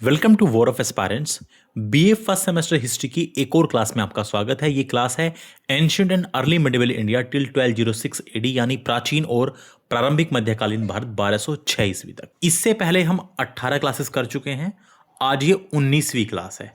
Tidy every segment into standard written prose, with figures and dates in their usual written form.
Welcome to war of aspirants. BA first semester history की एक और क्लास में आपका स्वागत है। ये क्लास है ancient and early medieval India till 1206 AD, यानी प्राचीन और प्रारंभिक मध्यकालीन भारत 1206 ईस्वी तक। इससे पहले हम 18 क्लासेस कर चुके हैं। आज ये 19वीं क्लास है।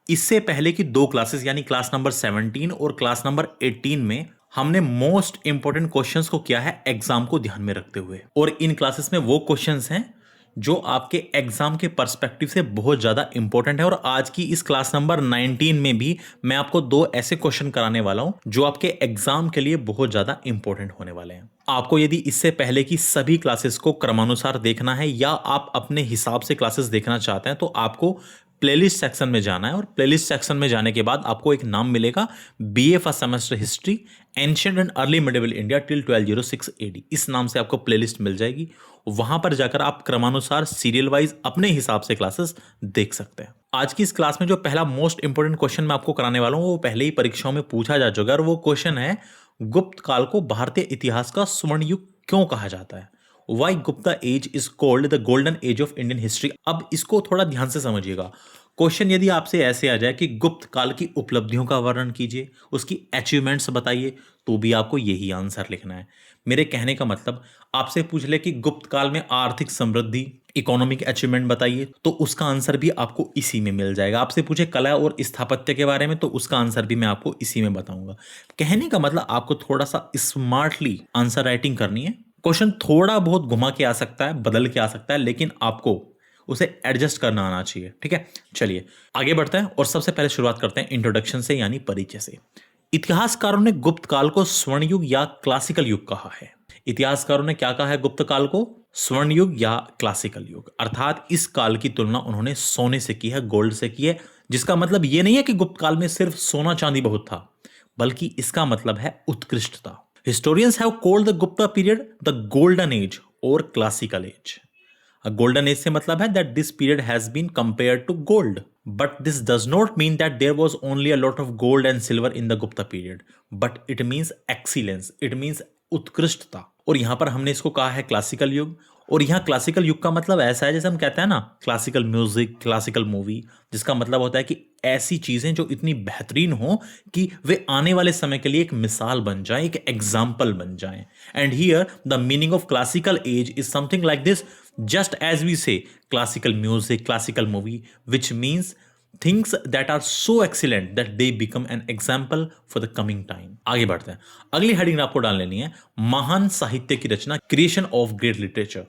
इससे पहले की दो क्लासेस यानी क्लास नंबर 17 और क्लास नंबर 18 में हमने मोस्ट इंपोर्टेंट क्वेश्चंस को किया है एग्जाम को ध्यान में रखते हुए, और इन क्लासेस में वो क्वेश्चंस हैं जो आपके एग्जाम के पर्सपेक्टिव से बहुत ज़्यादा इंपॉर्टेंट है। और आज की इस क्लास नंबर 19 में भी मैं आपको दो ऐसे क्वेश्चन कराने वाला हूं जो आपके एग्जाम के लिए बहुत ज़्यादा इंपॉर्टेंट होने वाले हैं। आपको यदि इससे पहले की सभी क्लासेस को क्रमानुसार देखना है या आप अपने हिसाब से क्लासेस देखना चाहते हैं तो आपको प्लेलिस्ट सेक्शन में जाना है, और प्लेलिस्ट सेक्शन में जाने के बाद आपको एक नाम मिलेगा BA first semester history ancient and early medieval India till 1206 AD. इस नाम से आपको प्लेलिस्ट मिल जाएगी। वहां पर जाकर आप क्रमानुसार सीरियल वाइज अपने हिसाब से क्लासेस देख सकते हैं। आज की इस क्लास में जो पहला मोस्ट इंपोर्टेंट क्वेश्चन मैं आपको कराने वाला हूं वो पहले ही परीक्षाओं में पूछा जा चुका है, और वो क्वेश्चन है गुप्त काल को भारतीय इतिहास का स्वर्ण युग क्यों कहा जाता है। Why Gupta age is called the golden age of Indian history. अब इसको थोड़ा ध्यान से समझिएगा। क्वेश्चन यदि आपसे ऐसे आ जाए कि गुप्त काल की उपलब्धियों का वर्णन कीजिए, उसकी अचीवमेंट्स बताइए, तो भी आपको यही आंसर लिखना है। मेरे कहने का मतलब, आपसे पूछ ले कि गुप्त काल में आर्थिक समृद्धि, इकोनॉमिक अचीवमेंट बताइए, तो उसका आंसर भी आपको इसी में मिल जाएगा। आपसे पूछे कला और स्थापत्य के बारे में, तो उसका आंसर भी मैं आपको इसी में बताऊंगा। कहने का मतलब आपको थोड़ा सा स्मार्टली आंसर राइटिंग करनी है। क्वेश्चन थोड़ा बहुत घुमा के आ सकता है, बदल के आ सकता है, लेकिन आपको उसे एडजस्ट करना आना चाहिए। ठीक है, चलिए आगे बढ़ते हैं और सबसे पहले शुरुआत करते हैं इंट्रोडक्शन से, यानी परिचय से। इतिहासकारों ने गुप्त काल को स्वर्ण युग या क्लासिकल युग कहा है। इतिहासकारों ने क्या कहा है गुप्त काल को? स्वर्ण युग या क्लासिकल युग। अर्थात इस काल की तुलना उन्होंने सोने से की है, गोल्ड से की है। जिसका मतलब यह नहीं है कि गुप्त काल में सिर्फ सोना चांदी बहुत था, बल्कि इसका मतलब है उत्कृष्टता। Historians have called the Gupta period the golden age और क्लासिकल एज। गोल्डन एज से मतलब है that this period has been compared to gold, but this does not mean that there was only a lot of gold and silver in the Gupta period, but it means excellence, it means उत्कृष्टता। और यहां पर हमने इसको कहा है classical युग। और यहां क्लासिकल युग का मतलब ऐसा है जैसे हम कहते हैं ना क्लासिकल म्यूजिक, क्लासिकल मूवी, जिसका मतलब होता है कि ऐसी चीजें जो इतनी बेहतरीन हो कि वे आने वाले समय के लिए एक मिसाल बन जाए, एक एग्जाम्पल बन जाए। And here the meaning of classical as is something like this, just as we say classical music, classical movie, which means things that are so excellent that they become an example for the coming time। आगे बढ़ते हैं। अगली heading आपको डाल लेनी है महान साहित्य की रचना, क्रिएशन ऑफ ग्रेट लिटरेचर।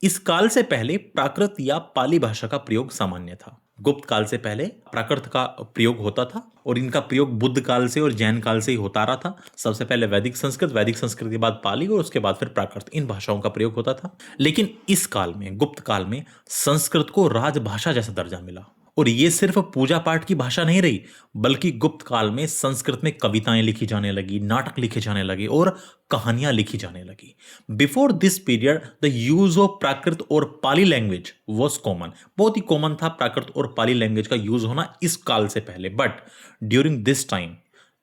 इस काल से पहले प्राकृत या पाली भाषा का प्रयोग सामान्य था। गुप्त काल से पहले प्राकृत का प्रयोग होता था, और इनका प्रयोग बुद्ध काल से और जैन काल से ही होता रहा था। सबसे पहले वैदिक संस्कृत के बाद पाली, और उसके बाद फिर प्राकृत, इन भाषाओं का प्रयोग होता था। लेकिन इस काल में, गुप्त काल में, संस्कृत को राजभाषा जैसा दर्जा मिला। और ये सिर्फ पूजा पाठ की भाषा नहीं रही, बल्कि गुप्त काल में संस्कृत में कविताएं लिखी जाने लगी, नाटक लिखे जाने लगे और कहानियां लिखी जाने लगी। Before this period the use of Prakrit और पाली लैंग्वेज वॉज कॉमन। बहुत ही कॉमन था प्राकृत और पाली लैंग्वेज का यूज होना इस काल से पहले। बट ड्यूरिंग दिस टाइम,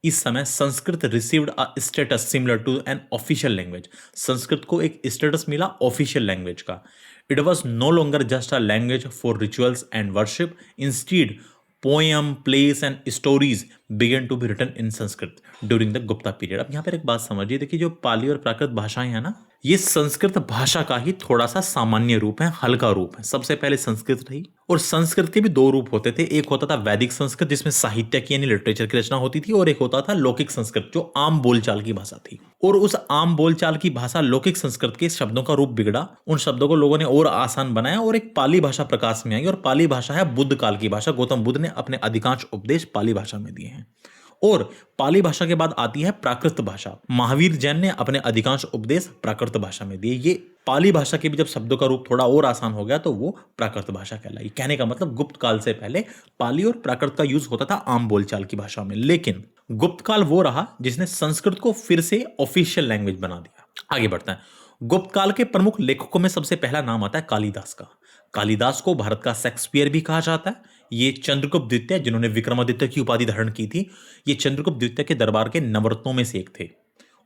इस समय Sanskrit received a status similar to an official language. Sanskrit को एक स्टेटस मिला ऑफिशियल लैंग्वेज का। It was no longer just a language for rituals and worship. Instead poem, plays and stories began to be written in Sanskrit during the Gupta period. अब यहाँ पर एक बात समझिए, देखिए जो पाली और प्राकृत भाषाएं हैं ना, ये संस्कृत भाषा का ही थोड़ा सा सामान्य रूप है, हल्का रूप है। सबसे पहले संस्कृत रही, और संस्कृत के भी दो रूप होते थे। एक होता था वैदिक संस्कृत, जिसमें साहित्य की यानी लिटरेचर की रचना होती थी, और एक होता था लौकिक संस्कृत, जो आम बोलचाल की भाषा थी। और उस आम बोलचाल की भाषा लौकिक संस्कृत के शब्दों का रूप बिगड़ा, उन शब्दों को लोगों ने और आसान बनाया, और एक पाली भाषा प्रकाश में आई। और पाली भाषा है बुद्ध काल की भाषा। गौतम बुद्ध ने अपने अधिकांश उपदेश पाली भाषा में दिए हैं। और पाली भाषा के बाद आती है प्राकृत भाषा। महावीर जैन ने अपने अधिकांश उपदेश प्राकृत भाषा में दिए। ये पाली भाषा के भी जब शब्दों का रूप थोड़ा और आसान हो गया तो वो प्राकृत भाषा कहलाई। कहने का मतलब गुप्त काल से पहले पाली और प्राकृत का यूज होता था आम बोलचाल की भाषा में, लेकिन गुप्त काल वो रहा जिसने संस्कृत को फिर से ऑफिशियल लैंग्वेज बना दिया। आगे बढ़ता है। गुप्त काल के प्रमुख लेखकों में सबसे पहला नाम आता है कालिदास का। कालिदास को भारत का शेक्सपियर भी कहा जाता है। ये चंद्रगुप्त द्वितीय, जिन्होंने विक्रमादित्य की उपाधि धारण की थी, ये चंद्रगुप्त द्वितीय के दरबार के नवरत्नों में से एक थे।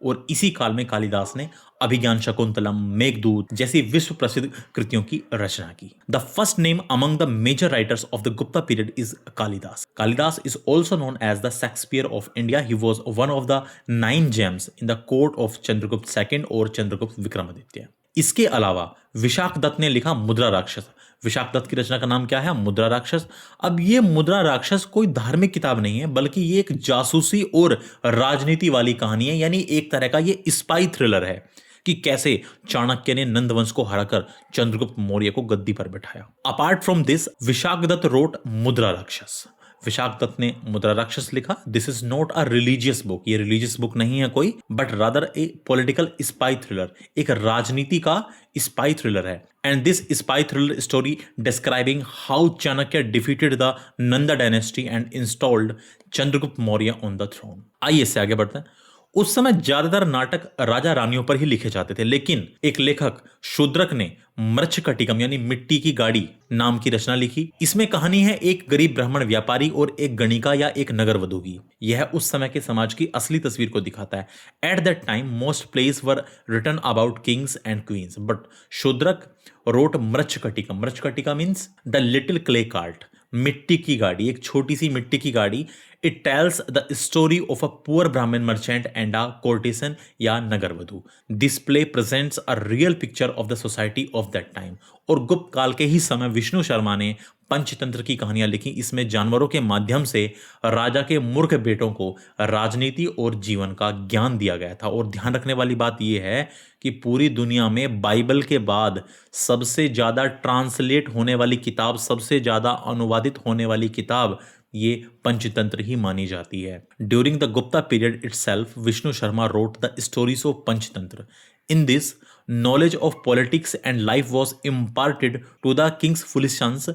और इसी काल में कालिदास ने अभिज्ञान शकुंतलम, मेघदूत जैसी विश्व प्रसिद्ध कृतियों की रचना की। The first name among the major writers of the Gupta period is Kalidasa. Kalidasa is also known as the Shakespeare of India. He was one of the 9 gems in the court of Chandragupta second और चंद्रगुप्त विक्रमादित्य। इसके अलावा विशाख दत्त ने लिखा मुद्रा राक्षस। विशाख दत्त की रचना का नाम क्या है? मुद्रा राक्षस। अब ये मुद्रा राक्षस कोई धार्मिक किताब नहीं है, बल्कि ये एक जासूसी और राजनीति वाली कहानी है, यानी एक तरह का ये स्पाई थ्रिलर है कि कैसे चाणक्य ने नंदवंश को हराकर चंद्रगुप्त मौर्य को गद्दी पर बैठाया। Apart from this, Vishakhadatta wrote Mudrarakshasa. Vishakhadatta ने मुद्रा राक्षस लिखा। This is not a religious book, ये रिलीजियस बुक नहीं है कोई, but rather a political spy thriller, एक राजनीति का स्पाई थ्रिलर है। And this spy thriller story describing how Chanakya defeated the Nanda dynasty and installed Chandragupta Maurya on the throne. आइए इससे आगे बढ़ते हैं। उस समय ज्यादातर नाटक राजा रानियों पर ही लिखे जाते थे, लेकिन एक लेखक शूद्रक ने मृच्छकटिकम यानी मिट्टी की गाड़ी नाम की रचना लिखी। इसमें कहानी है एक गरीब ब्राह्मण व्यापारी और एक गणिका या एक नगरवधु की। यह उस समय के समाज की असली तस्वीर को दिखाता है। At that time most place were written about kings and queens, but Shudraka wrote Mrichchhakatikam. Mrichchhakatika means the little clay cart, मिट्टी की गाड़ी, एक छोटी सी मिट्टी की गाड़ी। It tells the story of a poor Brahmin merchant and a courtesan या नगरवधु। This play presents a real picture of the society of that time. और गुप्त काल के ही समय विष्णु शर्मा ने पंचतंत्र की कहानियां लिखी। इसमें जानवरों के माध्यम से राजा के मूर्ख बेटों को राजनीति और जीवन का ज्ञान दिया गया था। और ध्यान रखने वाली बात यह है कि पूरी दुनिया में बाइबल के बाद सबसे ज्यादा ट्रांसलेट होने वाली किताब, सबसे ज्यादा अनुवादित होने वाली किताब ये पंचतंत्र ही मानी जाती है। During the Gupta period itself, Vishnu Sharma wrote the stories of Panchatantra. In this, knowledge of politics and life was imparted to the king's foolish sons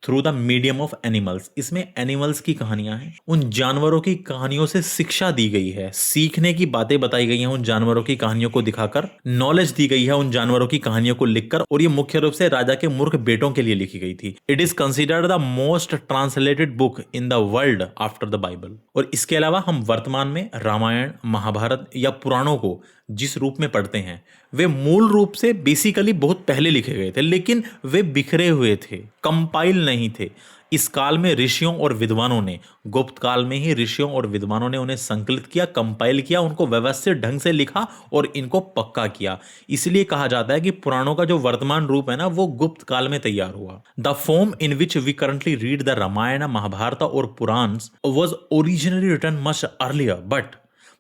through the medium of animals. इसमें एनिमल्स की कहानियां हैं, उन जानवरों की कहानियों से शिक्षा दी गई है, सीखने की बातें बताई गई हैं उन जानवरों की कहानियों को दिखाकर, नॉलेज दी गई है उन जानवरों की कहानियों को लिखकर, और ये मुख्य रूप से राजा के मूर्ख बेटों के लिए लिखी गई थी। It is considered the most translated book in the world after the Bible. और इसके अलावा हम वर्तमान में रामायण, महाभारत या पुराणों को जिस रूप में पढ़ते हैं वे मूल रूप से बेसिकली बहुत पहले लिखे गए थे, लेकिन वे बिखरे हुए थे, कंपाइल नहीं थे। इस काल में ऋषियों और विद्वानों ने, गुप्त काल में ही ऋषियों और विद्वानों ने उन्हें संकलित किया, कंपाइल किया, उनको व्यवस्थित ढंग से लिखा और इनको पक्का किया। इसलिए कहा जाता है कि पुराणों का जो वर्तमान रूप है ना, वो गुप्त काल में तैयार हुआ। The form in which we currently read the Ramayana, Mahabharata और Purana was originally written much earlier, but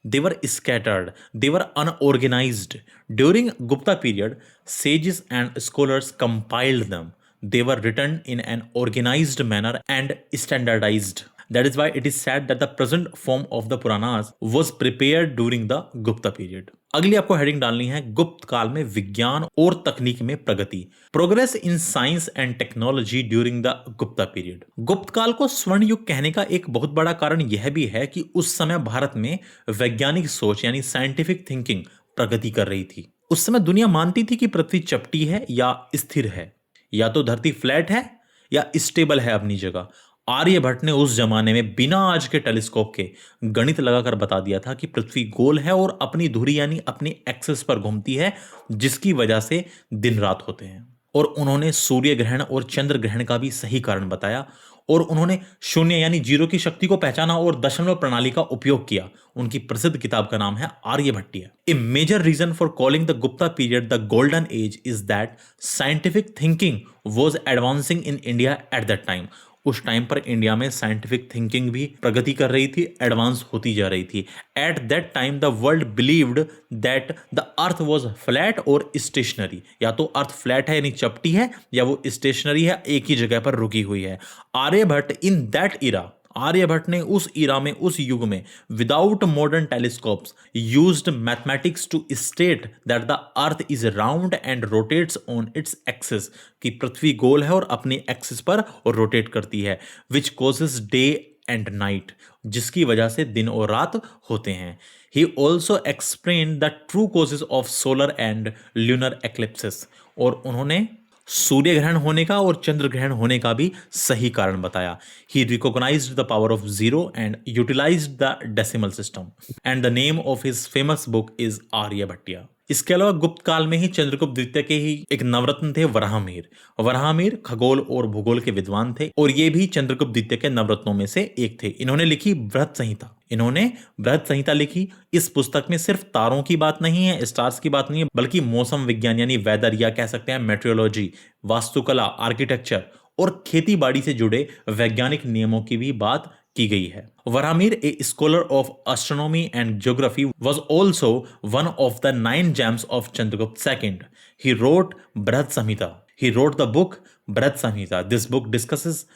they were scattered, they were unorganized. During Gupta period, sages and scholars compiled them. They were written in an organized manner and standardized. That is why it is said that the present form of the Puranas was prepared during the Gupta period. अगली आपको heading डालनी है गुप्त काल में विज्ञान और तकनीक में प्रगति। Progress in science and technology during the Gupta period. Gupta काल को स्वर्ण युग कहने का एक बहुत बड़ा कारण यह भी है कि उस समय भारत में वैज्ञानिक सोच यानी साइंटिफिक थिंकिंग प्रगति कर रही थी। उस समय दुनिया मानती थी कि पृथ्वी चपटी है या स्थिर है, या तो धरती फ्लैट है या स्टेबल है अपनी जगह। आर्यभट्ट ने उस जमाने में बिना आज के टेलीस्कोप के गणित लगाकर बता दिया था कि पृथ्वी गोल है और अपनी धुरी यानी अपनी एक्सिस पर घूमती है, जिसकी वजह से दिन रात होते हैं। और उन्होंने सूर्य ग्रहण और चंद्र ग्रहण का भी सही कारण बताया, और उन्होंने शून्य यानी जीरो की शक्ति को पहचाना और दशमलव प्रणाली का उपयोग किया। उनकी प्रसिद्ध किताब का नाम है Aryabhatiya. A major reason for calling the Gupta period the golden age is that scientific thinking was advancing in India at that time. उस टाइम पर इंडिया में साइंटिफिक थिंकिंग भी प्रगति कर रही थी, एडवांस होती जा रही थी। Eight that time the world believed that the earth was flat और स्टेशनरी। या तो अर्थ फ्लैट है यानी चपटी है, या वो स्टेशनरी है, एक ही जगह पर रुकी हुई है। Aryabhata in that era, Aryabhata ने उस इरा में, उस युग में, without modern telescopes used mathematics to state that the earth is round and rotates on its axis, कि पृथ्वी गोल है और अपनी एक्सिस पर रोटेट करती है, which causes day and night, जिसकी वजह से दिन और रात होते हैं। He also explain the true causes of solar and lunar eclipses, और उन्होंने सूर्य ग्रहण होने का और चंद्र ग्रहण होने का भी सही कारण बताया। He recognised the power of zero and utilised the decimal system and the name of his famous book is Aryabhatiya. इसके अलावा गुप्त काल में ही चंद्रगुप्त द्वितीय के ही एक नवरत्न थे वराहमिहिर। वराहमिहिर खगोल और भूगोल के विद्वान थे और ये भी चंद्रगुप्त द्वितीय के नवरत्नों में से एक थे। इन्होंने लिखी बृहत संहिता। इन्होंने बृहत संहिता लिखी। इस पुस्तक में सिर्फ तारों की बात नहीं है, स्टार्स की बात नहीं है, बल्कि मौसम विज्ञान यानी वेदर या कह सकते हैं मेट्रोलॉजी, वास्तुकला, आर्किटेक्चर और खेती बाड़ी से जुड़े वैज्ञानिक नियमों की भी बात की गई है। Varahamihira, a scholar of astronomy and geography, was also one of the 9 gems of Chandragupta II. He wrote Brihat Samhita. He wrote the book Brihat Samhita. This book discusses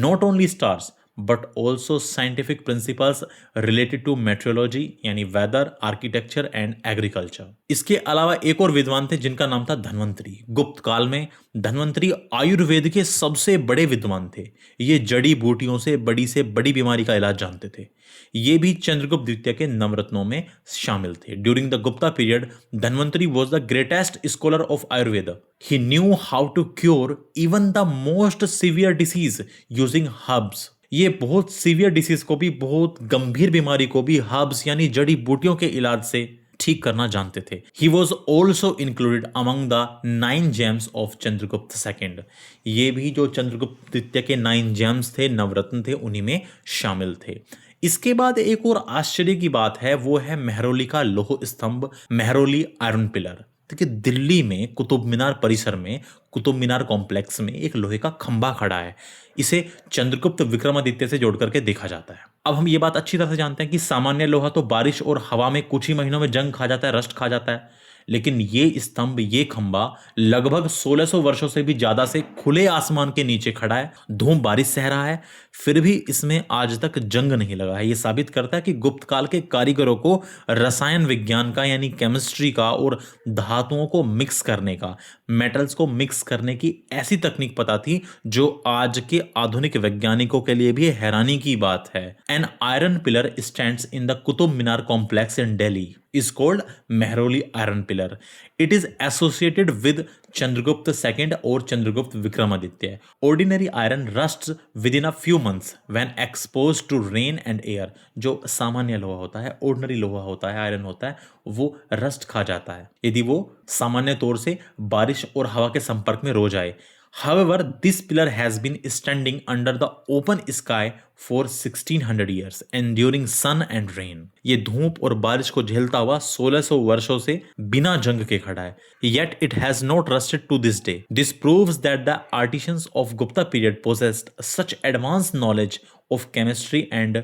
not only stars but also scientific principles related to meteorology यानी weather, architecture and agriculture. इसके अलावा एक और विद्वान थे जिनका नाम था धन्वंतरी। गुप्त काल में धन्वंतरी आयुर्वेद के सबसे बड़े विद्वान थे। ये जड़ी बूटियों से बड़ी बीमारी का इलाज जानते थे। ये भी चंद्रगुप्त द्वितीय के नवरत्नों में शामिल थे। During the Gupta period Dhanvantari was the greatest scholar of Ayurveda. He knew how to cure even the most severe disease using herbs. ये बहुत सीवियर डिसीज को भी, बहुत गंभीर बीमारी को भी हर्ब्स यानी जड़ी बूटियों के इलाज से ठीक करना जानते थे। He was also included among the 9 James of Chandragupta II। ये भी जो चंद्रगुप्त द्वितीय के 9 जेम्स थे, नवरत्न थे, उन्हीं में शामिल थे। इसके बाद एक और आश्चर्य की बात है, वो है मेहरौली का लौह स्तंभ, मेहरौली आयरन पिलर। देखिए दिल्ली में कुतुब मीनार परिसर में, कुतुब मीनार कॉम्प्लेक्स में एक लोहे का खंभा खड़ा है। इसे चंद्रगुप्त विक्रमादित्य से जोड़ करके देखा जाता है। अब हम ये बात अच्छी तरह से जानते हैं कि सामान्य लोहा तो बारिश और हवा में कुछ ही महीनों में जंग खा जाता है, रस्ट खा जाता है, लेकिन ये स्तंभ, ये खंभा लगभग 1600 वर्षों से भी ज्यादा से खुले आसमान के नीचे खड़ा है, धूम बारिश सह रहा है, फिर भी इसमें आज तक जंग नहीं लगा है। ये साबित करता है कि गुप्त काल के कारीगरों को रसायन विज्ञान का यानी केमिस्ट्री का और धातुओं को मिक्स करने का, मेटल्स को मिक्स करने की ऐसी तकनीक पता थी जो आज के आधुनिक वैज्ञानिकों के लिए भी हैरानी की बात है। An iron pillar stands in the Qutub Minar complex in Delhi is called Mehroli iron pillar. It is associated with Chandragupta II or Chandragupta Vikramaditya. Ordinary iron rusts within a few months when exposed to rain and air. जो सामान्य लोहा होता है, ordinary लोहा होता है, iron होता है, वो रस्ट खा जाता है यदि वो सामान्य तौर से बारिश और हवा के संपर्क में रो जाए। However, this pillar has been standing under the open sky for 1600 years, enduring sun and rain. ये धूप और बारिश को झेलता हुआ 1600 वर्षों से बिना जंग के खड़ा है। Yet it has not rusted to this day. This proves that the artisans of Gupta period possessed such advanced knowledge of chemistry and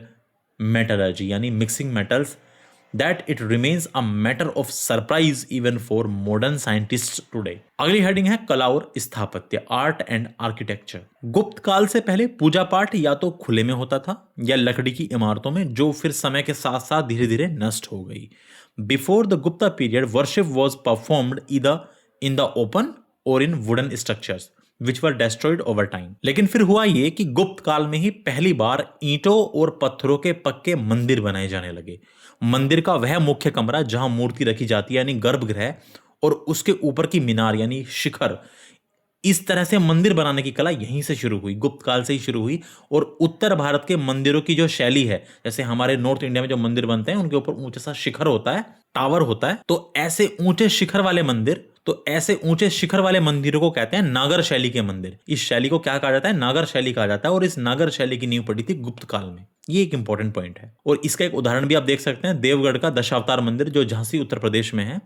metallurgy, यानी mixing metals, that it remains a matter of surprise even for modern scientists today. अगली heading है कला और स्थापत्य, art and architecture. गुप्त काल से पहले पूजा पाठ या तो खुले में होता था या लकड़ी की इमारतों में, जो फिर समय के साथ साथ धीरे धीरे नष्ट हो गई। Before the Gupta period worship was performed either in the open or in wooden structures which were destroyed over time. लेकिन फिर हुआ ये कि गुप्त काल में ही पहली बार ईंटों और पत्थरों के पक्के मंदिर बनाए जाने लगे। मंदिर का वह मुख्य कमरा जहां मूर्ति रखी जाती है यानी गर्भगृह, और उसके ऊपर की मीनार यानी शिखर, इस तरह से मंदिर बनाने की कला यहीं से शुरू हुई, गुप्त काल से ही शुरू हुई। और उत्तर भारत के मंदिरों की जो शैली है, जैसे हमारे नॉर्थ इंडिया में जो मंदिर बनते हैं उनके ऊपर ऊंचा सा शिखर होता है, टावर होता है, तो ऐसे ऊंचे शिखर वाले मंदिर, तो ऐसे ऊंचे शिखर वाले मंदिरों को कहते हैं नागर शैली के मंदिर। इस शैली को क्या कहा जाता है? नागर शैली कहा जाता है। और इस नागर शैली की नींव पड़ी थी गुप्त काल में। ये एक इंपॉर्टेंट पॉइंट है। और इसका एक उदाहरण भी आप देख सकते हैं, देवगढ़ का दशावतार मंदिर जो झांसी उत्तर प्रदेश में है,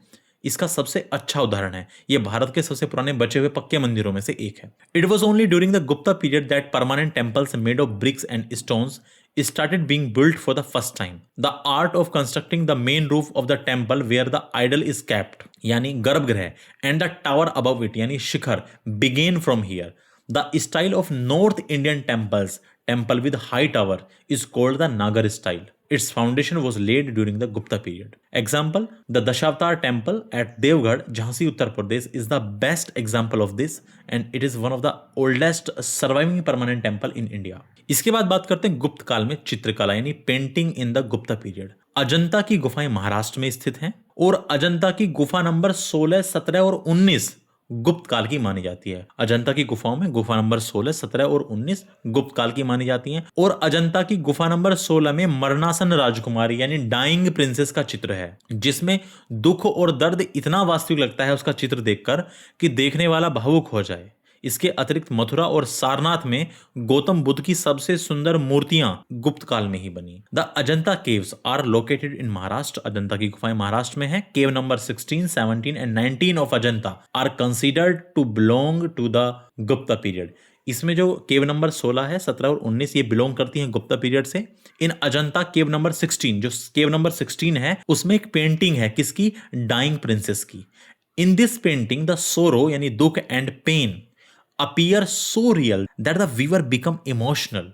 इसका सबसे अच्छा उदाहरण है। यह भारत के सबसे पुराने बचे हुए पक्के मंदिरों में से एक है। It was only during the Gupta period that permanent temples made of BRICS and stones started being built for the first time. The art of constructing the main roof of the temple where the idol is kept, यानी गर्भगृह, and the tower above it, यानी शिखर, began from here. The style of North Indian temples, temple with high tower, is called the Nagar style. Its foundation was laid during the Gupta period. Example, the Dashavatar temple at Devgarh, Jhansi, Uttar Pradesh is the best example of this, and it is one of the oldest surviving permanent temple in India. इसके बाद बात करते हैं गुप्त काल में चित्रकला यानी painting in the Gupta period. Ajanta की गुफाएं महाराष्ट्र में स्थित हैं और अजंता की गुफा नंबर 16, 17 और 19 गुप्त काल की मानी जाती है। अजंता की गुफाओं में गुफा नंबर 16, 17 और 19 गुप्त काल की मानी जाती हैं। और अजंता की गुफा नंबर 16 में मरणासन राजकुमारी यानी डाइंग प्रिंसेस का चित्र है, जिसमें दुख और दर्द इतना वास्तविक लगता है उसका चित्र देखकर कि देखने वाला भावुक हो जाए। इसके अतिरिक्त मथुरा और सारनाथ में गौतम बुद्ध की सबसे सुंदर मूर्तियां गुप्त काल में ही बनी। The Ajanta caves are located in Maharashtra. Ajanta की गुफाएं महाराष्ट्र में है। Cave number 16, 17 and 19 of Ajanta are considered to belong to the Gupta period. इसमें जो केव नंबर 16 है, 17 और 19 ये बिलोंग करती हैं गुप्ता पीरियड से। इन अजंता केव नंबर 16, जो केव नंबर 16 है, उसमें एक पेंटिंग है किसकी? डाइंग प्रिंसेस की। In this painting the sorrow यानी दुख and pain appear so real that the viewer become emotional.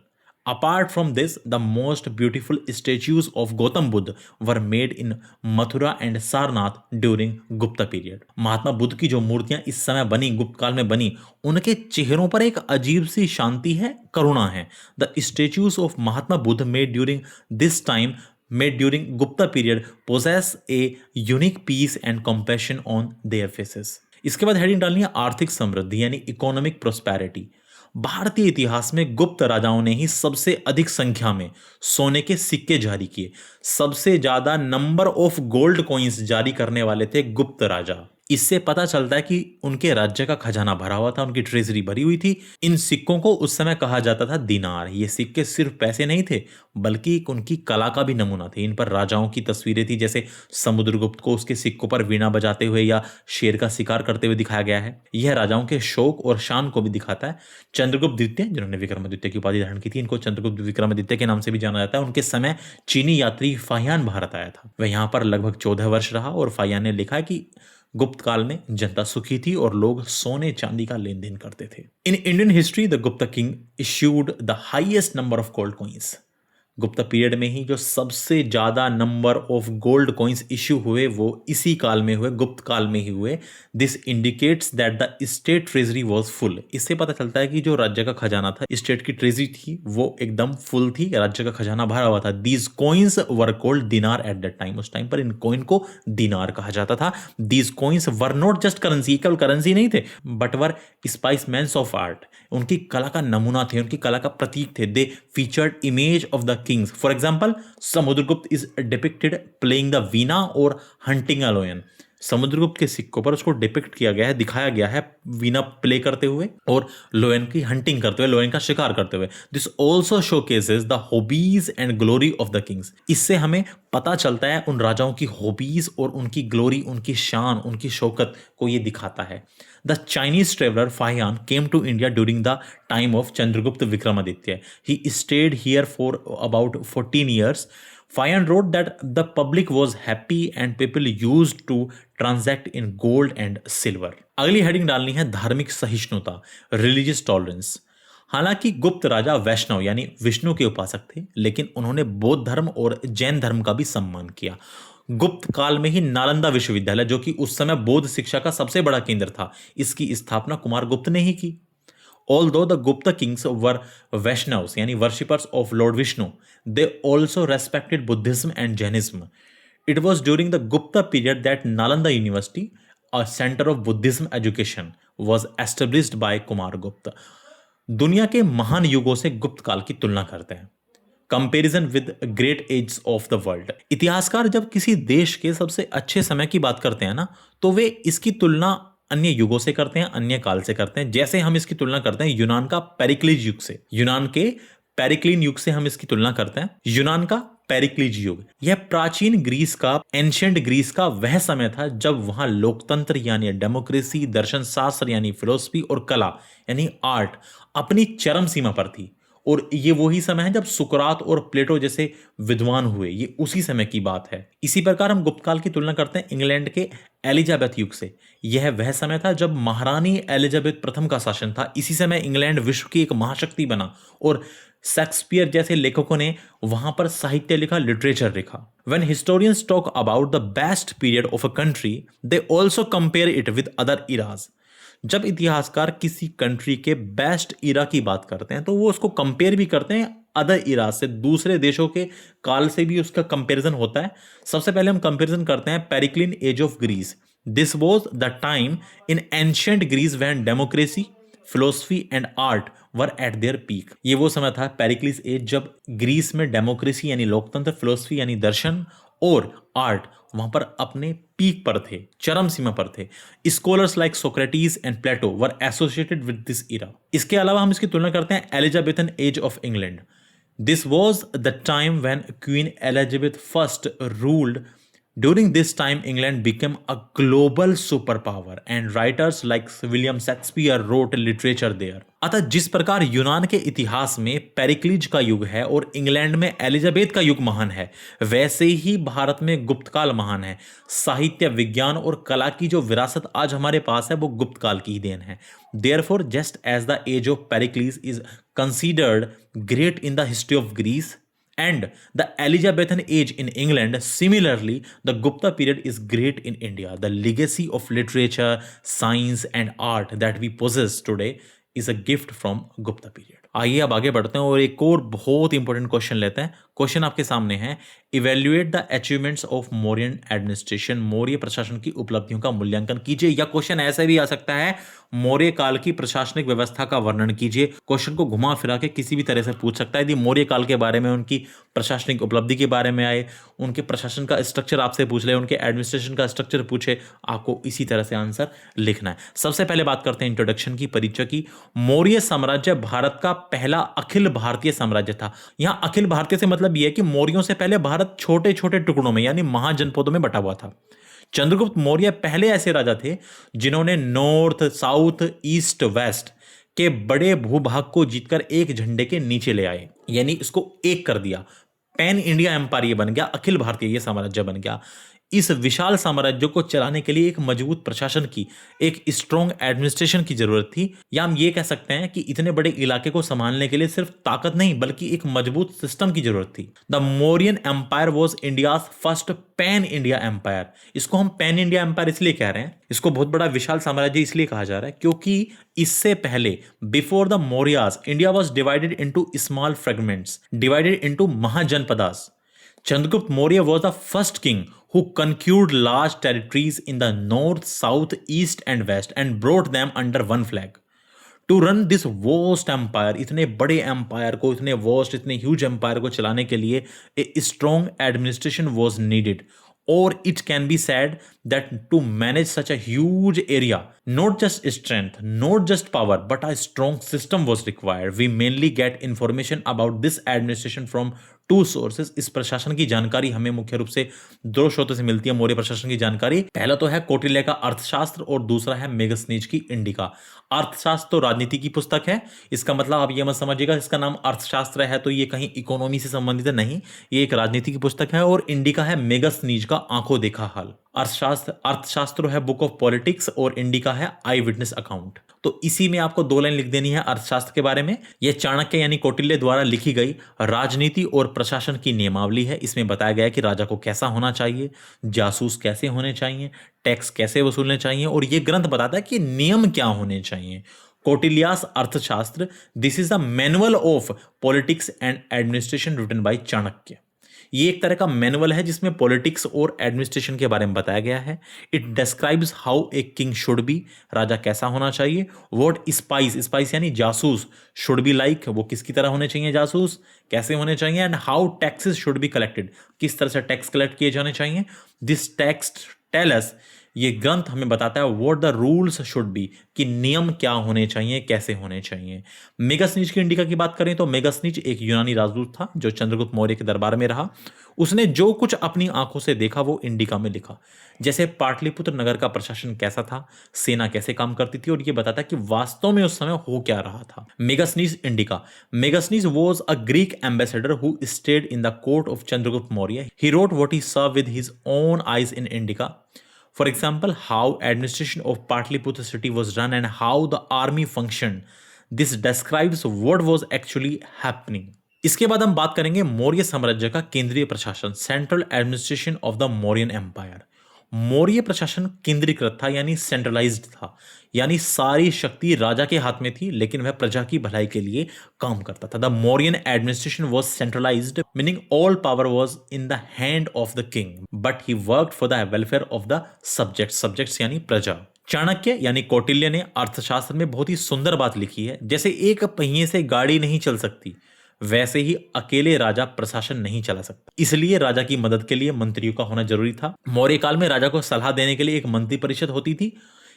Apart from this, the most beautiful statues of Gautam Buddha were made in Mathura and Sarnath during Gupta period. Mahatma Buddha की जो मूर्तियां इस समय बनी, गुप्त काल में बनी, उनके चेहरों पर एक अजीब सी शांति है, करुणा है। The statues of Mahatma Buddha made during this time made during Gupta period possess a unique peace and compassion on their faces. इसके बाद हेडिंग डालनी है आर्थिक समृद्धि यानी इकोनॉमिक प्रोस्पेरिटी। भारतीय इतिहास में गुप्त राजाओं ने ही सबसे अधिक संख्या में सोने के सिक्के जारी किए। सबसे ज्यादा नंबर ऑफ गोल्ड कॉइन्स जारी करने वाले थे गुप्त राजा। इससे पता चलता है कि उनके राज्य का खजाना भरा हुआ था, उनकी ट्रेजरी भरी हुई थी। इन सिक्कों को उस समय कहा जाता था दिनार। ये सिक्के सिर्फ पैसे नहीं थे, बल्कि उनकी कला का भी नमूना थे। इन पर राजाओं की तस्वीरें थी, जैसे समुद्रगुप्त को उसके सिक्कों पर वीणा बजाते हुए या शेर का शिकार करते हुए दिखाया गया है। यह राजाओं के शौक और शान को भी दिखाता है। चंद्रगुप्त द्वितीय, जिन्होंने विक्रमादित्य की उपाधि धारण की थी, इनको चंद्रगुप्त विक्रमादित्य के नाम से भी जाना जाता है। उनके समय चीनी यात्री फाहियान भारत आया था। वह यहाँ पर लगभग 14 वर्ष रहा और फाहियान ने लिखा कि गुप्त काल में जनता सुखी थी और लोग सोने चांदी का लेन देन करते थे। In Indian history the Gupta king issued the highest number of gold coins. Gupta period में ही जो सबसे ज्यादा number of gold coins issue हुए वो इसी काल में हुए, गुप्त काल में ही हुए। This indicates that the state treasury was full. इससे पता चलता है कि जो राज्य का खजाना था, स्टेट की ट्रेजरी थी, वो एकदम फुल थी, राज्य का खजाना भरा हुआ था। दीज कॉइन्स वर कॉल्ड दिनार एट दैट टाइम। उस टाइम पर इन कॉइन को दिनार कहा जाता था। These coins were not just currency, केवल करेंसी नहीं थे, बट वर स्पाइसमेंस ऑफ आर्ट। उनकी कला का नमूना थे, उनकी कला का प्रतीक थे। They featured image of the kings. For example, Samudragupta is depicted playing the veena और हंटिंग अ लायन। समुद्रगुप्त के सिक्कों पर उसको डिपिक्ट किया गया है, दिखाया गया है वीणा प्ले करते हुए और लोयन की हंटिंग करते हुए, लोयन का शिकार करते हुए। This also showcases the hobbies and glory of the Kings. इससे हमें पता चलता है उन राजाओं की हॉबीज और उनकी ग्लोरी, उनकी शान, उनकी शौकत को ये दिखाता है। The Chinese traveller Fahien came to India during the time of Chandragupta Vikramaditya. He stayed here for about 14 years. Fayan wrote that the public was happy and people used to transact in gold and silver. अगली heading डालनी है धार्मिक सहिष्णुता, religious tolerance. हालांकि गुप्त राजा वैष्णव यानी विष्णु के उपासक थे, लेकिन उन्होंने बौद्ध धर्म और जैन धर्म का भी सम्मान किया। गुप्त काल में ही नालंदा विश्वविद्यालय, जो कि उस समय बौद्ध शिक्षा का सबसे बड़ा केंद्र था, इसकी स्थापना कुमार गुप्त ने ही की। Although the Gupta kings were Vaishnavas, यानी worshippers of Lord Vishnu, they also respected Buddhism and Jainism. It was during the Gupta period that Nalanda University, a center of Buddhism education, was established by Kumar Gupta. दुनिया के महान युगों से गुप्त काल की तुलना करते हैं। Comparison with great age of the world. इतिहासकार जब किसी देश के सबसे अच्छे समय की बात करते हैं ना, तो वे इसकी तुलना अन्य युगों से करते हैं, अन्य काल से करते हैं। जैसे हम इसकी तुलना करते हैं यूनान का पेरिक्लीज युग से, यूनान के पेरिक्लीन युग से हम इसकी तुलना करते हैं। यूनान का पेरिक्लीज युग, यह प्राचीन ग्रीस का, एंशिएंट ग्रीस का वह समय था जब वहां लोकतंत्र यानी डेमोक्रेसी, दर्शन शास्त्र यानी फिलोसफी और कला यानी आर्ट अपनी चरम सीमा पर थी। और ये वही समय है जब सुकरात और प्लेटो जैसे विद्वान हुए, ये उसी समय की बात है। इसी प्रकार हम गुप्त काल की तुलना करते हैं इंग्लैंड के एलिजाबेथ युग से। यह वह समय था जब महारानी एलिजाबेथ प्रथम का शासन था। इसी समय इंग्लैंड विश्व की एक महाशक्ति बना और शेक्सपियर जैसे लेखकों ने वहां पर साहित्य लिखा, लिटरेचर लिखा। When historians talk about the best period of a country, they also compare it with other eras. जब इतिहासकार किसी कंट्री के बेस्ट इरा की बात करते हैं तो वो उसको कंपेयर भी करते हैं अदर इरा से, दूसरे देशों के काल से भी उसका कंपैरिजन होता है। सबसे पहले हम कंपैरिजन करते हैं Periclean age of Greece. This was the time in ancient Greece when democracy, philosophy and art were at their peak. ये वो समय था पेरिक्लिस एज जब ग्रीस में डेमोक्रेसी यानी लोकतंत्र, फिलोसफी यानी दर्शन और आर्ट वहां पर अपने पीक पर थे, चरम सीमा पर थे. Scholars like Socrates and Plato were associated with this era. इसके अलावा हम इसकी तुलना करते हैं Elizabethan age of England. This was the time when Queen Elizabeth I ruled. During this time, England became a global superpower, and writers like William Shakespeare wrote literature there. अतः जिस प्रकार यूनान के इतिहास में पेरिक्लिज का युग है और इंग्लैंड में एलिजाबेथ का युग महान है, वैसे ही भारत में गुप्तकाल महान है. साहित्य, विज्ञान और कला की जो विरासत आज हमारे पास है वो गुप्तकाल की ही देन है. Therefore, just as the age of Pericles is considered great in the history of Greece and the Elizabethan age in England, similarly, the Gupta period is great in India. The legacy of literature, science, and art that we possess today is a gift from Gupta period. आइए अब आगे बढ़ते हैं और एक और बहुत important question लेते हैं. क्वेश्चन आपके सामने है, evaluate the achievements of Mauryan administration. Maurya प्रशासन की उपलब्धियों का मूल्यांकन कीजिए. या क्वेश्चन ऐसे भी आ सकता है, मौर्य काल की प्रशासनिक व्यवस्था का वर्णन कीजिए. क्वेश्चन को घुमा फिरा के किसी भी तरह से पूछ सकता है. यदि मौर्य काल के बारे में, उनकी प्रशासनिक उपलब्धि के बारे में आए, उनके प्रशासन का स्ट्रक्चर आपसे पूछ ले, उनके एडमिनिस्ट्रेशन का स्ट्रक्चर पूछे, आपको इसी तरह से आंसर लिखना है. सबसे पहले बात करते हैं इंट्रोडक्शन की, परिचय की. मौर्य साम्राज्य भारत का पहला अखिल भारतीय साम्राज्य था. यहां अखिल भारतीय से मतलब यह है कि मौर्यों से पहले भारत छोटे छोटे टुकड़ों में यानी महाजनपदों में बटा हुआ था. चंद्रगुप्त मौर्य पहले ऐसे राजा थे जिन्होंने नॉर्थ, साउथ, ईस्ट, वेस्ट के बड़े भूभाग को जीतकर एक झंडे के नीचे ले आए, यानी इसको एक कर दिया. पैन इंडिया एम्पायर ये बन गया, अखिल भारतीय ये साम्राज्य बन गया. इस विशाल साम्राज्य को चलाने के लिए एक मजबूत प्रशासन की, एक स्ट्रॉन्ग एडमिनिस्ट्रेशन की जरूरत थी. या हम ये कह सकते हैं कि इतने बड़े इलाके को संभालने के लिए सिर्फ ताकत नहीं बल्कि एक मजबूत सिस्टम की जरूरत थी. The Mauryan empire was India's first pan India empire. इसको हम पैन इंडिया एम्पायर इसलिए कह रहे हैं, इसको बहुत बड़ा विशाल साम्राज्य इसलिए कहा जा रहा है क्योंकि इससे पहले before the Mauryas India was divided into small fragments, divided into mahajanapadas. Chandragupta Maurya was the first king who conquered large territories in the north, south, east and west and brought them under one flag. To run this vast empire, इतने बड़े empire को, इतने vast, इतने huge empire को चलाने के लिए a strong administration was needed. Or it can be said that to manage such a huge area, not just strength, not just power, but a strong system was required. We mainly get information about this administration from to sources. इस प्रशासन की जानकारी हमें मुख्य रूप से दो स्रोतों से मिलती है. मौर्य प्रशासन की जानकारी पहला तो है कौटिल्य का अर्थशास्त्र और दूसरा है मेगस्थनीज की इंडिका. अर्थशास्त्र तो राजनीति की पुस्तक है, इसका मतलब आप ये मत समझिएगा इसका नाम अर्थशास्त्र है तो ये कहीं इकोनॉमी से संबंधित है, नहीं, ये एक राजनीति की पुस्तक है. और इंडिका है मेगस्थनीज का आंखों देखा हाल. अर्थशास्त्र है बुक ऑफ पॉलिटिक्स और इंडिका है आई विटनेस अकाउंट. तो इसी में आपको दो लाइन लिख देनी है अर्थशास्त्र के बारे में. यह चाणक्य यानी कौटिल्य द्वारा लिखी गई राजनीति और प्रशासन की नियमावली है. इसमें बताया गया है कि राजा को कैसा होना चाहिए, जासूस कैसे होने चाहिए, टैक्स कैसे वसूलने चाहिए, और यह ग्रंथ बताता है कि नियम क्या होने चाहिए. Kautilya's Arthashastra, this is the manual of politics and administration written by Chanakya. ये एक तरह का मैनुअल है जिसमें पॉलिटिक्स और एडमिनिस्ट्रेशन के बारे में बताया गया है. It describes how a king should be, राजा कैसा होना चाहिए. व्हाट स्पाइस यानी जासूस शुड बी लाइक, वो किसकी तरह होने चाहिए, जासूस कैसे होने चाहिए. And how taxes should be collected, किस तरह से टैक्स कलेक्ट किए जाने चाहिए. दिस टेक्स्ट टेल अस, ये ग्रंथ हमें बताता है what the rules should be, कि नियम क्या होने चाहिए, कैसे होने चाहिए. मेगस्थनीज की इंडिका की बात करें तो मेगस्थनीज एक यूनानी राजदूत था जो चंद्रगुप्त मौर्य के दरबार में रहा. उसने जो कुछ अपनी आंखों से देखा वो इंडिका में लिखा. जैसे पाटलिपुत्र नगर का प्रशासन कैसा था, सेना कैसे काम करती थी, और ये बताता कि वास्तव में उस समय हो क्या रहा था. Megasthenes indica. Megasthenes was a Greek ambassador who stayed in the court of Chandragupta Maurya. He wrote what he saw with his own eyes in Indica. For example, how administration of Patliputra city was run and how the army functioned. This describes what was actually happening. इसके बाद हम बात करेंगे मौर्य साम्राज्य का केंद्रीय प्रशासन, central administration of the Mauryan empire. Maurya प्रशासन केंद्रीकृत था यानी सेंट्रलाइज्ड था, यानी सारी शक्ति राजा के हाथ में थी, लेकिन वह प्रजा की भलाई के लिए काम करता था। The Mauryan administration was centralised, meaning all power was in the hand of the king, but he worked for the welfare of the subjects यानी प्रजा। चाणक्य यानी कौटिल्य ने अर्थशास्त्र में बहुत ही सुंदर बात लिखी है, जैसे एक पहिए से गाड़ी नहीं चल सकती, वैसे ही अकेले राजा प्रशासन नहीं चला सकता। इसलिए राजा की मदद के लिए मंत्रियों का होना जरूरी था। मौर्य काल में राजा को सलाह देने के लिए एक मंत्री परिषद होती थी।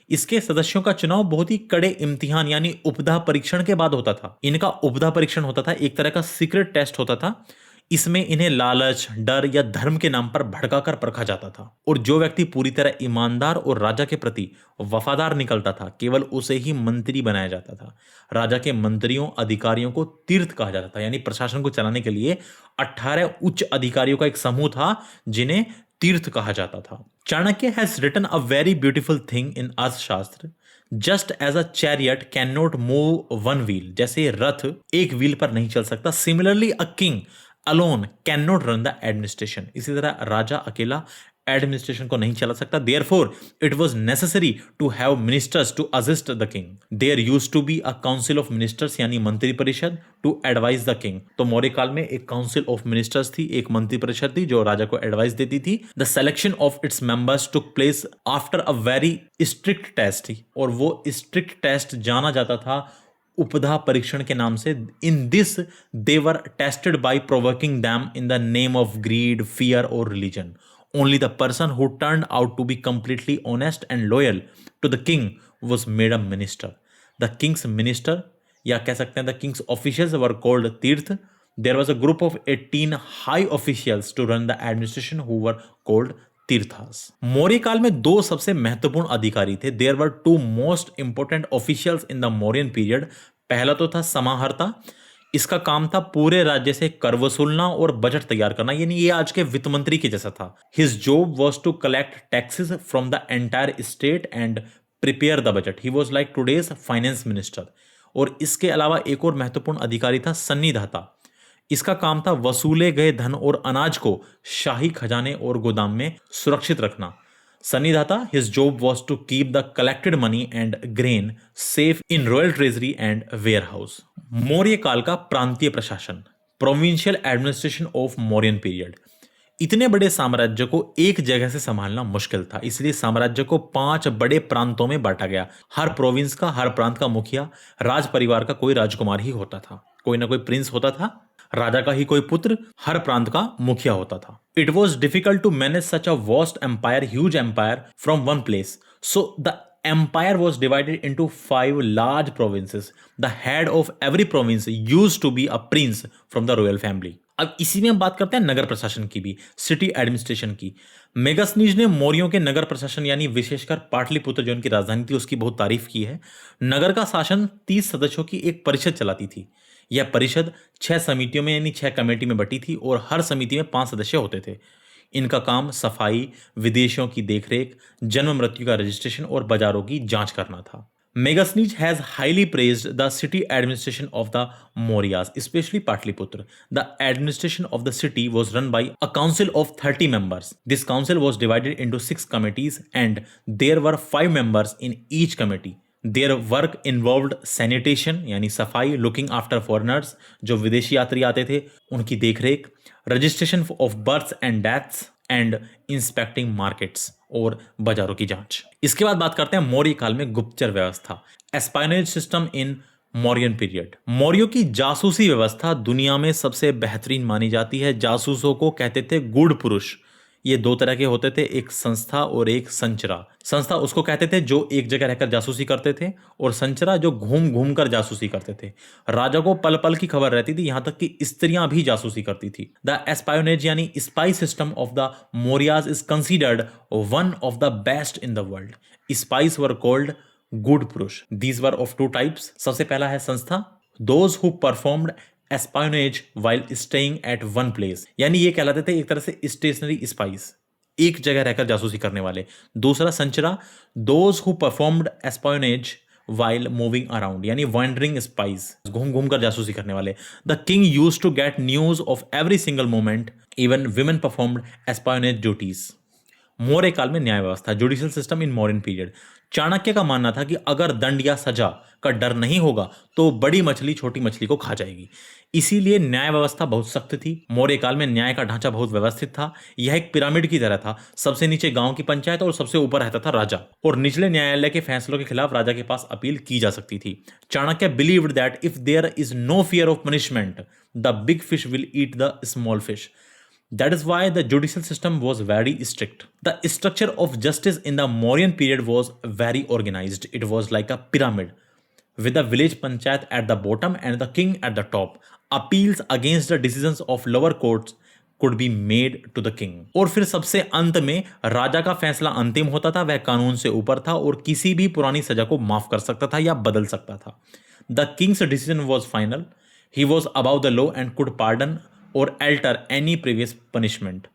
इसके सदस्यों का चुनाव बहुत ही कड़े इम्तिहान यानी उपधा परीक्षण के बाद होता था। इनका उपधा परीक्षण होता था, एक तरह का सीक्रेट टेस्ट होता था। इसमें इन्हें लालच, डर या धर्म के नाम पर भड़काकर परखा जाता था, और जो व्यक्ति पूरी तरह ईमानदार और राजा के प्रति वफादार निकलता था, केवल उसे ही मंत्री बनाया जाता था। राजा के मंत्रियों अधिकारियों को तीर्थ कहा जाता था, यानी प्रशासन को चलाने के लिए 18 उच्च अधिकारियों का एक समूह था जिन्हें तीर्थ कहा जाता था। Chanakya has written a very beautiful thing in Arthashastra, just as a chariot can not move one wheel, जैसे रथ एक व्हील पर नहीं चल सकता, similarly a king alone can not run the administration, इसी तरह राजा अकेला एडमिनिस्ट्रेशन को नहीं चला सकता। Therefore it was necessary to have ministers to assist the king. There used to be a council of ministers यानी मंत्री परिषद टू एडवाइज द किंग। तो मौर्य काल में एक काउंसिल ऑफ मिनिस्टर्स थी, एक मंत्री परिषद थी जो राजा को एडवाइस देती थी। The selection of its members took place after a very strict test, और वो स्ट्रिक्ट टेस्ट जाना जाता था उपधा परीक्षण के नाम से। In this they were tested by provoking them in the name of greed, fear और religion. Only the person who turned out to be completely honest and loyal to the king was made a minister. The king's minister, या कह सकते हैं the king's officials were called तीर्थ. There was a group of 18 high officials to run the administration who were called तीर्थास। Maurya काल में दो सबसे महत्वपूर्ण अधिकारी थे। There were two most important officials in the Mauryan period. पहला तो था समाहर्ता, इसका काम था पूरे राज्य से कर वसूलना और बजट तैयार करना, यानी ये आज के वित्त मंत्री के जैसा था। His job was to collect taxes from the entire state and prepare the budget. He was like today's finance minister. और इसके अलावा एक और महत्वपूर्ण अधिकारी था सन्निधाता। इसका काम था वसूले गए धन और अनाज को शाही खजाने और गोदाम में सुरक्षित रखना। Sannidhata, his job was to keep the collected money and grain safe in royal treasury and warehouse. Maurya काल का प्रांतीय प्रशासन, provincial administration of Mauryan period. इतने बड़े साम्राज्य को एक जगह से संभालना मुश्किल था, इसलिए साम्राज्य को 5 बड़े प्रांतों में बांटा गया। हर प्रोविंस का, हर प्रांत का मुखिया राज परिवार का कोई राजकुमार ही होता था, कोई ना कोई प्रिंस होता था, राजा का ही कोई पुत्र हर प्रांत का मुखिया होता था। It was difficult to manage such a vast empire, huge empire from one place, so the empire was divided into 5 large provinces. The head of every province used to be a prince from the royal family. अब इसी में हम बात करते हैं नगर प्रशासन की भी, सिटी एडमिनिस्ट्रेशन की। मेगास्नीज ने मौर्यों के नगर प्रशासन यानी विशेषकर पाटलिपुत्र जो उनकी राजधानी थी उसकी बहुत तारीफ की है। नगर का शासन 30 सदस्यों की एक परिषद चलाती थी। यह परिषद 6 समितियों में यानी 6 कमेटी में बटी थी और हर समिति में 5 सदस्य होते थे। इनका काम सफाई, विदेशियों की देखरेख, जन्म मृत्यु का रजिस्ट्रेशन और बाजारों की जांच करना था। Megasthenes has highly praised the city administration of the Mauryas, specially Pataliputra. The administration of the city was run by a council of 30 members. This council was divided into 6 committees and there were 5 members in each committee. Their work involved sanitation यानी सफाई, looking after foreigners जो विदेशी यात्री आते थे उनकी देखरेख, registration of births and deaths and inspecting markets और बाजारों की जांच। इसके बाद बात करते हैं मौर्य काल में गुप्तचर व्यवस्था, एस्पाइनेज सिस्टम इन मौर्यन पीरियड। मौर्यों की जासूसी व्यवस्था दुनिया में सबसे बेहतरीन मानी जाती है। जासूसों को कहते थे गूढ़ पुरुष। ये 2 तरह के होते थे, एक संस्था और एक संचरा। संस्था उसको कहते थे जो एक जगह रहकर जासूसी करते थे, और संचरा जो घूम घूम कर जासूसी करते थे। राजा को पल पल की खबर रहती थी, यहां तक कि स्त्रियां भी जासूसी करती थी। द एस्पायोनेज यानी spy system of the Mauryas is considered one of the best in the world. Spies were called गुड पुरुष। These were of 2 types. सबसे पहला है संस्था, those who performed espionage while staying at one place, यानी ये कहलाते थे एक तरह से स्टेशनरी स्पाइस, एक जगह रहकर जासूसी करने वाले। दूसरा संचरा, those who performed espionage while moving around, यानी वॉन्डरिंग स्पाइस, घूम घूम कर जासूसी करने वाले। The king used to get news of every single moment, even women performed espionage duties. Maurya काल में न्याय व्यवस्था, judicial system in Mauryan period. Chanakya का मानना था कि अगर दंड या सजा का डर नहीं होगा तो बड़ी मछली छोटी मछली को खा जाएगी, इसीलिए न्याय व्यवस्था बहुत सख्त थी। मौर्य काल में न्याय का ढांचा बहुत व्यवस्थित था। यह एक पिरामिड की तरह था। सबसे नीचे गांव की पंचायत और सबसे ऊपर रहता था राजा, और निचले न्यायालय के फैसलों के खिलाफ राजा के पास अपील की जा सकती थी। Chanakya believed that if there is no fear of punishment the big fish will eat the small fish. That is why the judicial system was very strict. The structure of justice in the Mauryan period was very organized. It was like a pyramid with the village panchayat at the bottom and the king at the top. Appeals against the decisions of lower courts could be made to the king. और फिर सबसे अंत में राजा का फैसला अंतिम होता था। वह कानून से ऊपर था और किसी भी पुरानी सजा को माफ कर सकता था या बदल सकता था। The king's decision was final. He was above the law and could pardon और alter any previous punishment.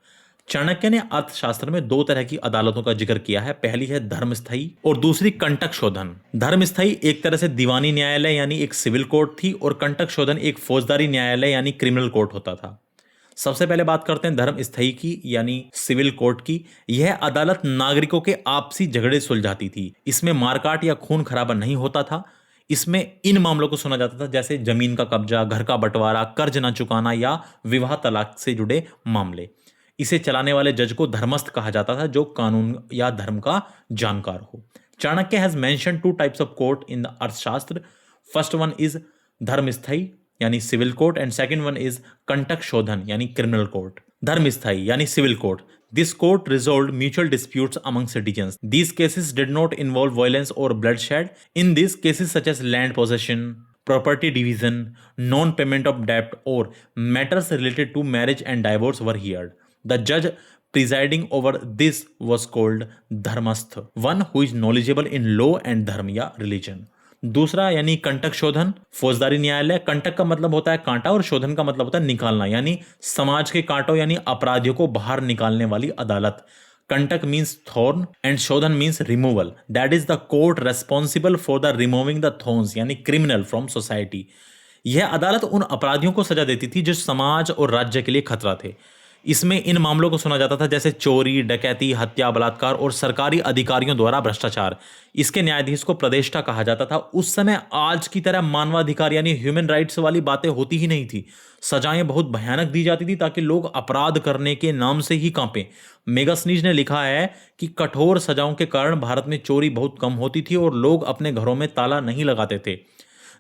Chanakya ने अर्थशास्त्र में दो तरह की अदालतों का जिक्र किया है। पहली है धर्मस्थायी और दूसरी कंटक शोधन। धर्मस्थायी एक तरह से दीवानी न्यायालय यानी एक सिविल कोर्ट थी, और कंटक शोधन एक फौजदारी न्यायालय यानी क्रिमिनल कोर्ट होता था। सबसे पहले बात करते हैं धर्मस्थायी की यानी सिविल कोर्ट की। यह अदालत नागरिकों के आपसी झगड़े सुलझाती थी। इसमें मारकाट या खून खराबा नहीं होता था। इसमें इन मामलों को सुना जाता था जैसे जमीन का कब्जा, घर का बंटवारा, कर्ज न चुकाना या विवाह तलाक से जुड़े मामले। इसे चलाने वाले जज को धर्मस्थ कहा जाता था, जो कानून या धर्म का जानकार हो। Chanakya has mention two types of court in the Arthashastra. First one is Dharmasthiya यानी civil court and second one is Kantakashodhana यानी क्रिमिनल कोर्ट। धर्मस्थायी यानी civil court, this court resolved mutual disputes among citizens. These cases did not involve violence or bloodshed. In these cases such as land possession, property division, non-payment of debt, or matters related to marriage and divorce were heard. The judge presiding over this was called dharmastha, one who is knowledgeable in law and dharma या religion. दूसरा यानी कंटक शोधन, फौजदारी न्यायालय। कंटक का मतलब होता है कांटा और शोधन का मतलब होता है निकालना, यानी समाज के कांटों यानी अपराधियों को बाहर निकालने वाली अदालत। कंटक मीन्स थॉर्न एंड शोधन means removal. That is the court responsible for the removing the thorns यानी क्रिमिनल फ्रॉम सोसाइटी। यह अदालत उन अपराधियों को सजा देती थी जो समाज और राज्य के लिए खतरा थे। इसमें इन मामलों को सुना जाता था जैसे चोरी, डकैती, हत्या, बलात्कार और सरकारी अधिकारियों द्वारा भ्रष्टाचार। इसके न्यायाधीश को प्रदेष्टा कहा जाता था। उस समय आज की तरह मानवाधिकार यानी ह्यूमन राइट्स वाली बातें होती ही नहीं थी। सजाएं बहुत भयानक दी जाती थी ताकि लोग अपराध करने के नाम से ही कांपें। मेगास्नीज ने लिखा है कि कठोर सजाओं के कारण भारत में चोरी बहुत कम होती थी और लोग अपने घरों में ताला नहीं लगाते थे।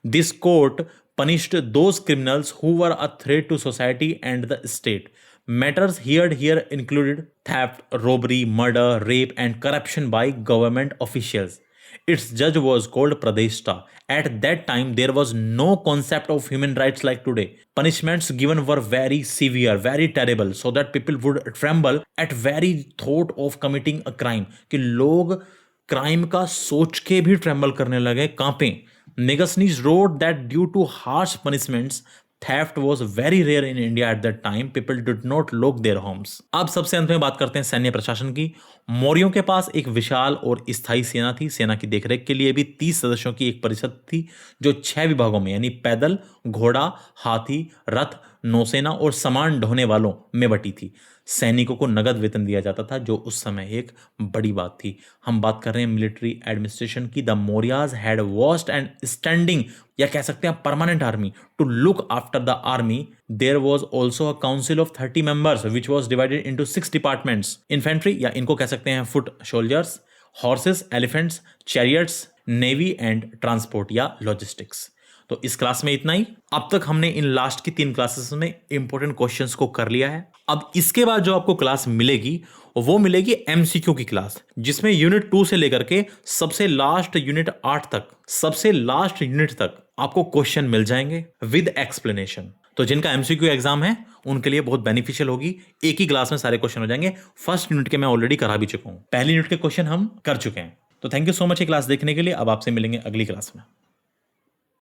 This court punished those criminals who were a threat to society and the state. Matters heard here included theft, robbery, murder, rape, and corruption by government officials. Its judge was called Pradeshta. At that time, there was no concept of human rights like today. Punishments given were very severe, very terrible, so that people would tremble at very thought of committing a crime. कि लोग crime का सोच के भी tremble करने लगे, कांपें। Megasthenes wrote that due to harsh punishments, theft was very rare in India at that time. People did not lock their homes. अब सबसे अंत में बात करते हैं सैन्य प्रशासन की। मौर्यों के पास एक विशाल और स्थायी सेना थी। सेना की देखरेख के लिए भी 30 सदस्यों की एक परिषद थी जो 6 विभागों में यानी पैदल, घोड़ा, हाथी, रथ, नौसेना और सामान ढोने वालों में बटी थी। सैनिकों को नगद वेतन दिया जाता था जो उस समय एक बड़ी बात थी। हम बात कर रहे हैं मिलिट्री एडमिनिस्ट्रेशन की। The Mauryas had vast and standing या कह सकते हैं permanent army to look after the army. There was also a council of 30 members which was divided into 6 departments. Infantry या इनको कह सकते हैं foot soldiers, horses, elephants, chariots, navy and transport या लॉजिस्टिक्स। तो इस क्लास में इतना ही। अब तक हमने इन लास्ट की 3 क्लासेस में इंपॉर्टेंट क्वेश्चंस को कर लिया है। अब इसके बाद जो आपको क्लास मिलेगी वो मिलेगी एमसीक्यू की क्लास, जिसमें यूनिट 2 से लेकर के सबसे लास्ट यूनिट 8 तक, सबसे लास्ट यूनिट तक आपको क्वेश्चन मिल जाएंगे विद एक्सप्लेनेशन। तो जिनका एमसीक्यू एग्जाम है उनके लिए बहुत बेनिफिशियल होगी। एक ही क्लास में सारे क्वेश्चन हो जाएंगे। फर्स्ट यूनिट के मैं ऑलरेडी करा भी चुका हूं, पहली यूनिट के क्वेश्चन हम कर चुके हैं। तो थैंक यू सो मच ये क्लास देखने के लिए। अब आपसे मिलेंगे अगली क्लास में।